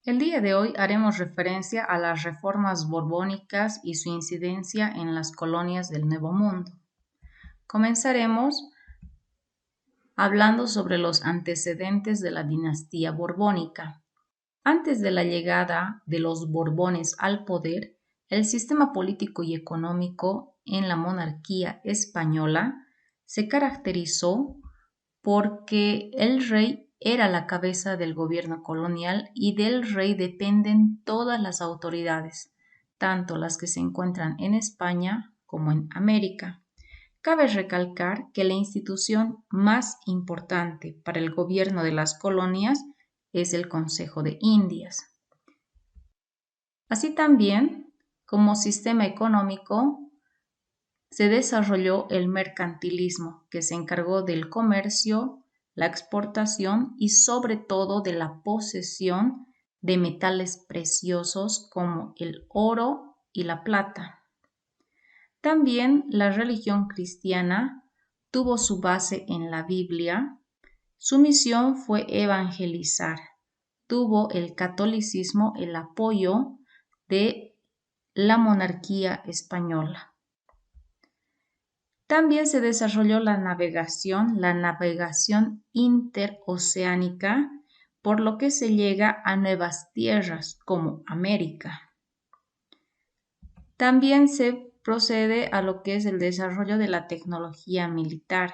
El día de hoy haremos referencia a las reformas borbónicas y su incidencia en las colonias del Nuevo Mundo. Comenzaremos hablando sobre los antecedentes de la dinastía borbónica. Antes de la llegada de los Borbones al poder, el sistema político y económico en la monarquía española se caracterizó porque el rey era la cabeza del gobierno colonial y del rey dependen todas las autoridades, tanto las que se encuentran en España como en América. Cabe recalcar que la institución más importante para el gobierno de las colonias es el Consejo de Indias. Así también, como sistema económico, se desarrolló el mercantilismo, que se encargó del comercio, la exportación y sobre todo de la posesión de metales preciosos como el oro y la plata. También la religión cristiana tuvo su base en la Biblia. Su misión fue evangelizar. Tuvo el catolicismo el apoyo de la monarquía española. También se desarrolló la navegación interoceánica, por lo que se llega a nuevas tierras como América. También se procede a lo que es el desarrollo de la tecnología militar.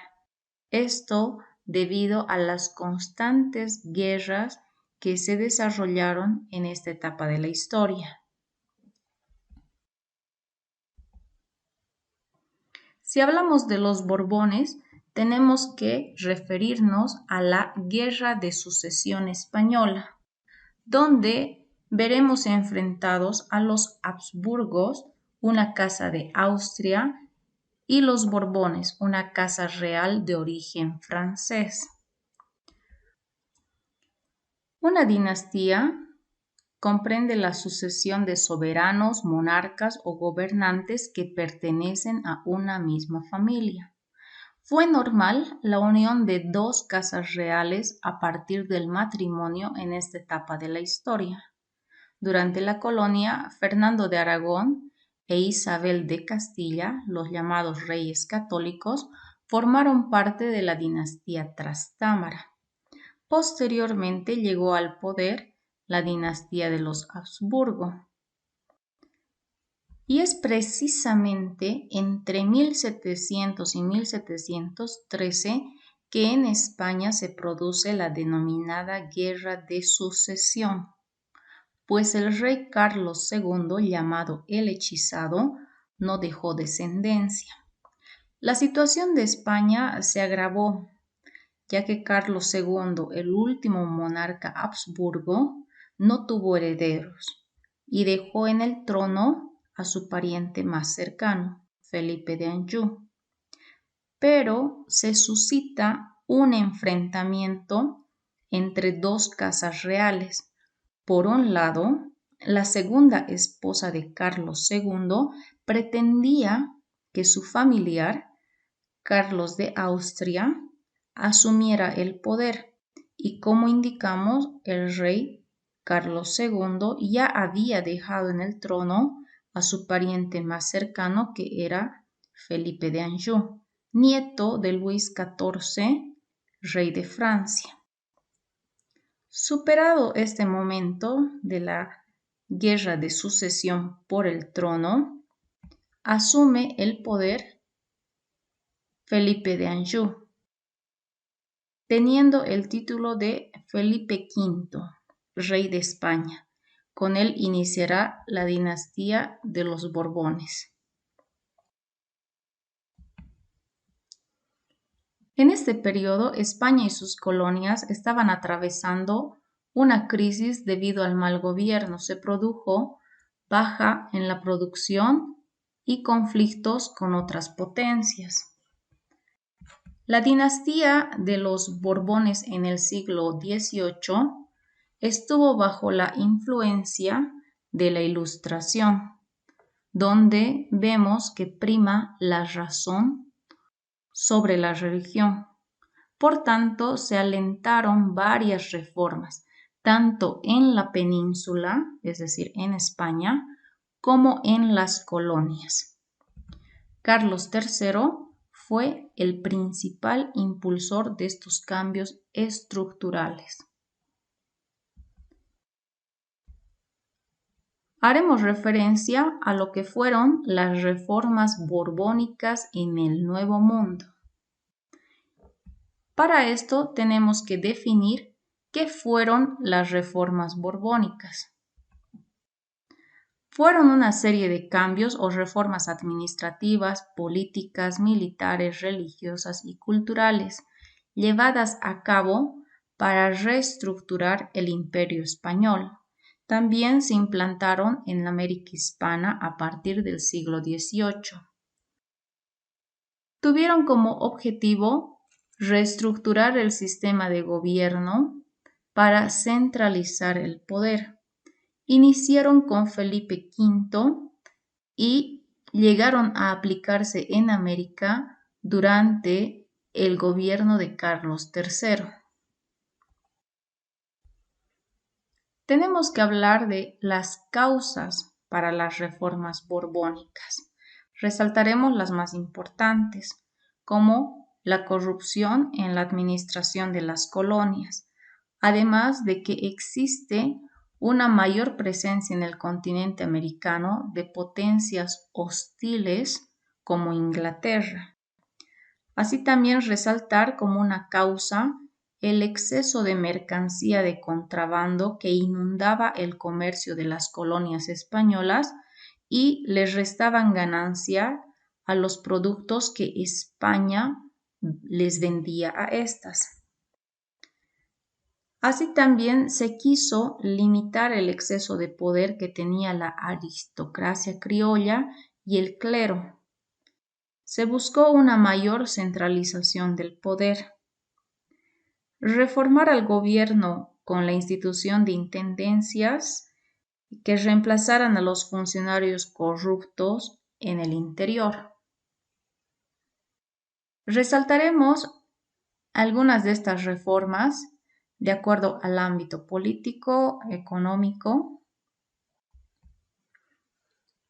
Esto debido a las constantes guerras que se desarrollaron en esta etapa de la historia. Si hablamos de los Borbones, tenemos que referirnos a la Guerra de Sucesión Española, donde veremos enfrentados a los Habsburgos, una casa de Austria, y los Borbones, una casa real de origen francés. Una dinastía comprende la sucesión de soberanos, monarcas o gobernantes que pertenecen a una misma familia. Fue normal la unión de dos casas reales a partir del matrimonio en esta etapa de la historia. Durante la colonia, Fernando de Aragón e Isabel de Castilla, los llamados reyes católicos, formaron parte de la dinastía Trastámara. Posteriormente llegó al poder la dinastía de los Habsburgo. Y es precisamente entre 1700 y 1713 que en España se produce la denominada Guerra de Sucesión, pues el rey Carlos II, llamado el Hechizado, no dejó descendencia. La situación de España se agravó, ya que Carlos II, el último monarca Habsburgo, no tuvo herederos y dejó en el trono a su pariente más cercano, Felipe de Anjou. Pero se suscita un enfrentamiento entre dos casas reales. Por un lado, la segunda esposa de Carlos II pretendía que su familiar, Carlos de Austria, asumiera el poder y, como indicamos, el rey Carlos II ya había dejado en el trono a su pariente más cercano, que era Felipe de Anjou, nieto de Luis XIV, rey de Francia. Superado este momento de la guerra de sucesión por el trono, asume el poder Felipe de Anjou, teniendo el título de Felipe V, rey de España. Con él iniciará la dinastía de los Borbones. En este periodo, España y sus colonias estaban atravesando una crisis debido al mal gobierno. Se produjo baja en la producción y conflictos con otras potencias. La dinastía de los Borbones en el siglo XVIII estuvo bajo la influencia de la Ilustración, donde vemos que prima la razón sobre la religión. Por tanto, se alentaron varias reformas, tanto en la península, es decir, en España, como en las colonias. Carlos III fue el principal impulsor de estos cambios estructurales. Haremos referencia a lo que fueron las reformas borbónicas en el Nuevo Mundo. Para esto tenemos que definir qué fueron las reformas borbónicas. Fueron una serie de cambios o reformas administrativas, políticas, militares, religiosas y culturales llevadas a cabo para reestructurar el Imperio Español. También se implantaron en la América Hispana a partir del siglo XVIII. Tuvieron como objetivo reestructurar el sistema de gobierno para centralizar el poder. Iniciaron con Felipe V y llegaron a aplicarse en América durante el gobierno de Carlos III. Tenemos que hablar de las causas para las reformas borbónicas. Resaltaremos las más importantes, como la corrupción en la administración de las colonias, además de que existe una mayor presencia en el continente americano de potencias hostiles como Inglaterra. Así también resaltar como una causa el exceso de mercancía de contrabando que inundaba el comercio de las colonias españolas y les restaban ganancia a los productos que España les vendía a estas. Así también se quiso limitar el exceso de poder que tenía la aristocracia criolla y el clero. Se buscó una mayor centralización del poder. Reformar al gobierno con la institución de intendencias que reemplazaran a los funcionarios corruptos en el interior. Resaltaremos algunas de estas reformas de acuerdo al ámbito político, económico.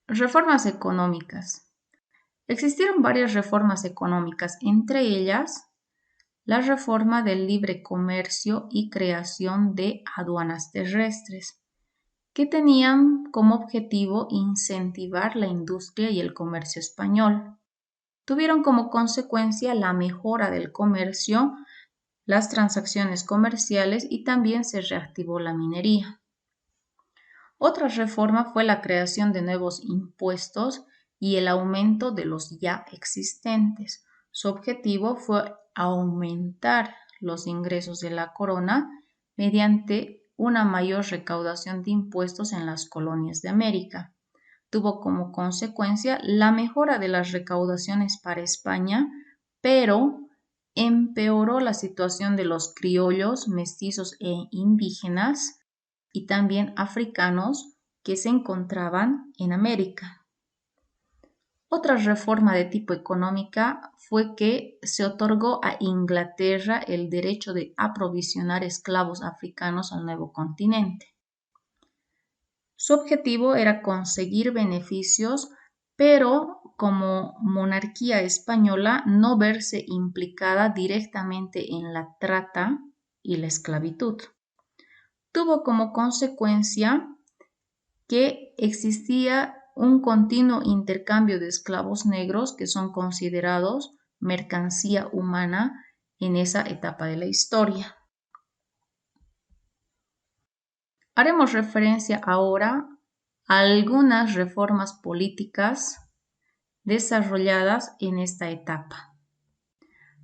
Reformas económicas. Existieron varias reformas económicas, entre ellas la reforma del libre comercio y creación de aduanas terrestres, que tenían como objetivo incentivar la industria y el comercio español. Tuvieron como consecuencia la mejora del comercio, las transacciones comerciales y también se reactivó la minería. Otra reforma fue la creación de nuevos impuestos y el aumento de los ya existentes. Su objetivo fue aumentar los ingresos de la corona mediante una mayor recaudación de impuestos en las colonias de América. Tuvo como consecuencia la mejora de las recaudaciones para España, pero empeoró la situación de los criollos, mestizos e indígenas y también africanos que se encontraban en América. Otra reforma de tipo económica fue que se otorgó a Inglaterra el derecho de aprovisionar esclavos africanos al nuevo continente. Su objetivo era conseguir beneficios, pero como monarquía española no verse implicada directamente en la trata y la esclavitud. Tuvo como consecuencia que existía un continuo intercambio de esclavos negros que son considerados mercancía humana en esa etapa de la historia. Haremos referencia ahora a algunas reformas políticas desarrolladas en esta etapa.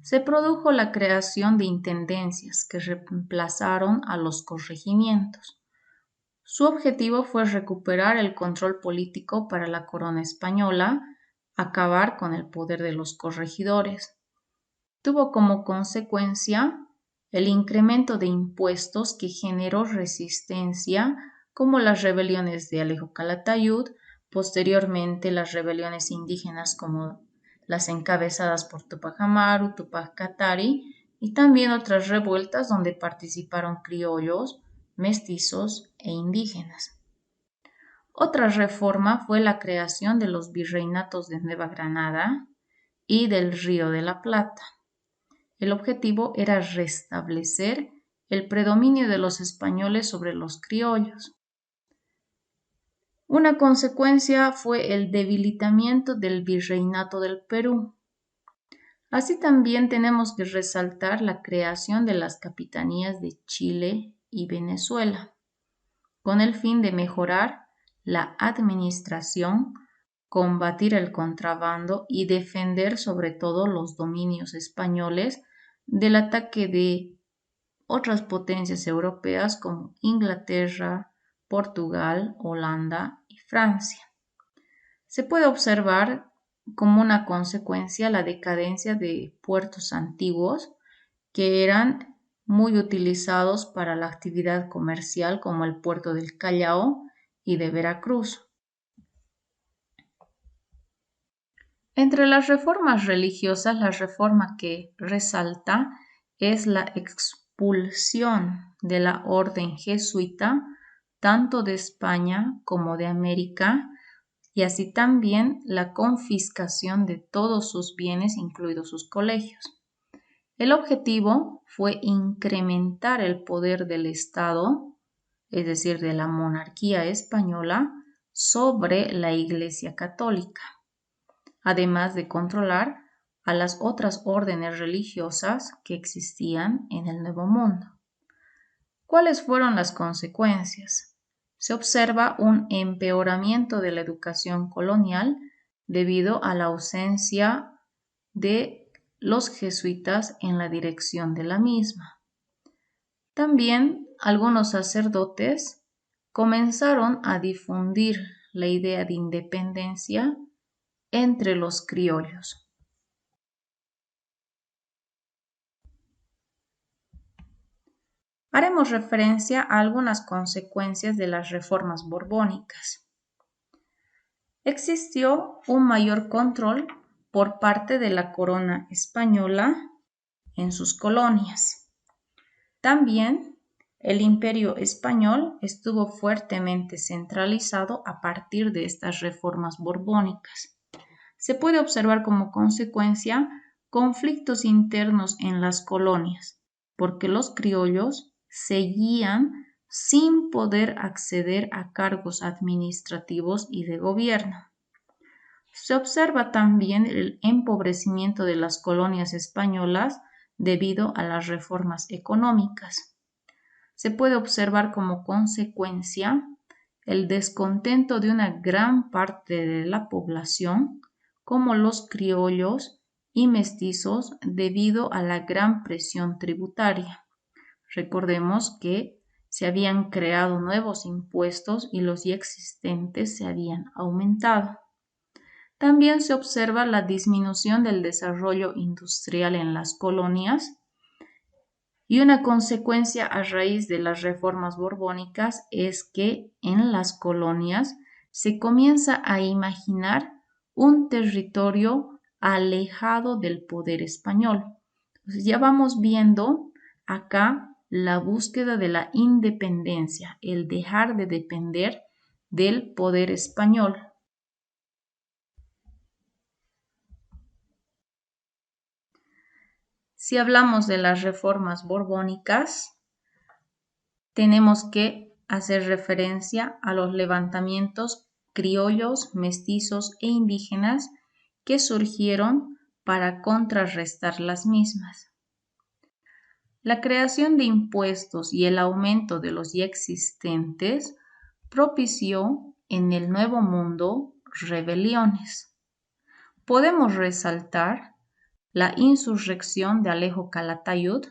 Se produjo la creación de intendencias que reemplazaron a los corregimientos. Su objetivo fue recuperar el control político para la corona española, acabar con el poder de los corregidores. Tuvo como consecuencia el incremento de impuestos que generó resistencia, como las rebeliones de Alejo Calatayud, posteriormente las rebeliones indígenas como las encabezadas por Tupac Amaru, Tupac Katari y también otras revueltas donde participaron criollos, mestizos e indígenas. Otra reforma fue la creación de los virreinatos de Nueva Granada y del Río de la Plata. El objetivo era restablecer el predominio de los españoles sobre los criollos. Una consecuencia fue el debilitamiento del virreinato del Perú. Así también tenemos que resaltar la creación de las capitanías de Chile y Venezuela, con el fin de mejorar la administración, combatir el contrabando y defender sobre todo los dominios españoles del ataque de otras potencias europeas como Inglaterra, Portugal, Holanda y Francia. Se puede observar como una consecuencia la decadencia de puertos antiguos que eran muy utilizados para la actividad comercial como el puerto del Callao y de Veracruz. Entre las reformas religiosas, la reforma que resalta es la expulsión de la orden jesuita tanto de España como de América, y así también la confiscación de todos sus bienes, incluidos sus colegios. El objetivo fue incrementar el poder del Estado, es decir, de la monarquía española, sobre la Iglesia Católica, además de controlar a las otras órdenes religiosas que existían en el Nuevo Mundo. ¿Cuáles fueron las consecuencias? Se observa un empeoramiento de la educación colonial debido a la ausencia de los jesuitas en la dirección de la misma. También algunos sacerdotes comenzaron a difundir la idea de independencia entre los criollos. Haremos referencia a algunas consecuencias de las reformas borbónicas. Existió un mayor control por parte de la corona española en sus colonias. También el imperio español estuvo fuertemente centralizado a partir de estas reformas borbónicas. Se puede observar como consecuencia conflictos internos en las colonias, porque los criollos seguían sin poder acceder a cargos administrativos y de gobierno. Se observa también el empobrecimiento de las colonias españolas debido a las reformas económicas. Se puede observar como consecuencia el descontento de una gran parte de la población, como los criollos y mestizos, debido a la gran presión tributaria. Recordemos que se habían creado nuevos impuestos y los ya existentes se habían aumentado. También se observa la disminución del desarrollo industrial en las colonias y una consecuencia a raíz de las reformas borbónicas es que en las colonias se comienza a imaginar un territorio alejado del poder español. Entonces ya vamos viendo acá la búsqueda de la independencia, el dejar de depender del poder español. Si hablamos de las reformas borbónicas, tenemos que hacer referencia a los levantamientos criollos, mestizos e indígenas que surgieron para contrarrestar las mismas. La creación de impuestos y el aumento de los ya existentes propició en el Nuevo Mundo rebeliones. Podemos resaltar la insurrección de Alejo Calatayud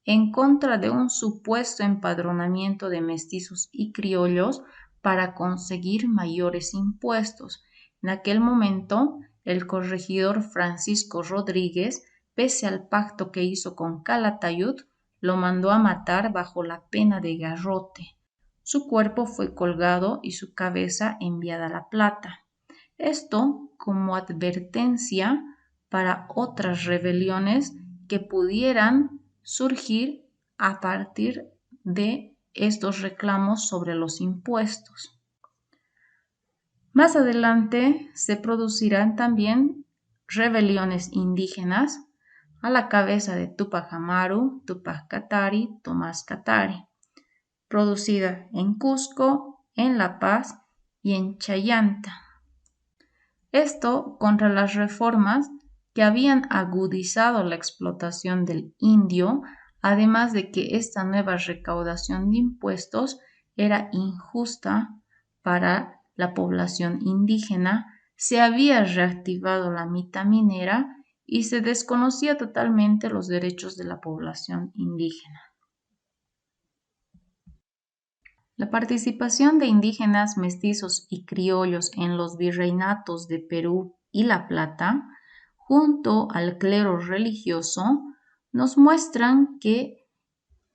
en contra de un supuesto empadronamiento de mestizos y criollos para conseguir mayores impuestos. En aquel momento, el corregidor Francisco Rodríguez, pese al pacto que hizo con Calatayud, lo mandó a matar bajo la pena de garrote. Su cuerpo fue colgado y su cabeza enviada a La Plata. Esto como advertencia para otras rebeliones que pudieran surgir a partir de estos reclamos sobre los impuestos. Más adelante se producirán también rebeliones indígenas a la cabeza de Tupac Amaru, Tupac Katari, Tomás Katari, producida en Cusco, en La Paz y en Chayanta. Esto contra las reformas que habían agudizado la explotación del indio, además de que esta nueva recaudación de impuestos era injusta para la población indígena, se había reactivado la mitad minera y se desconocía totalmente los derechos de la población indígena. La participación de indígenas, mestizos y criollos en los virreinatos de Perú y La Plata, junto al clero religioso, nos muestran que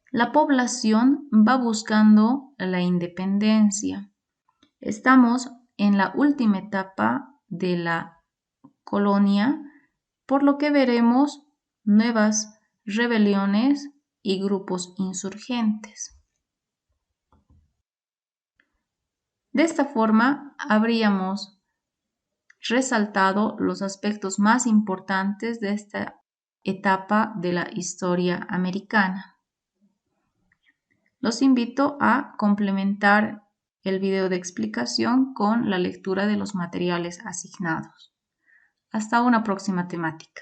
la población va buscando la independencia. Estamos en la última etapa de la colonia, por lo que veremos nuevas rebeliones y grupos insurgentes. De esta forma, habríamos resaltado los aspectos más importantes de esta etapa de la historia americana. Los invito a complementar el video de explicación con la lectura de los materiales asignados. Hasta una próxima temática.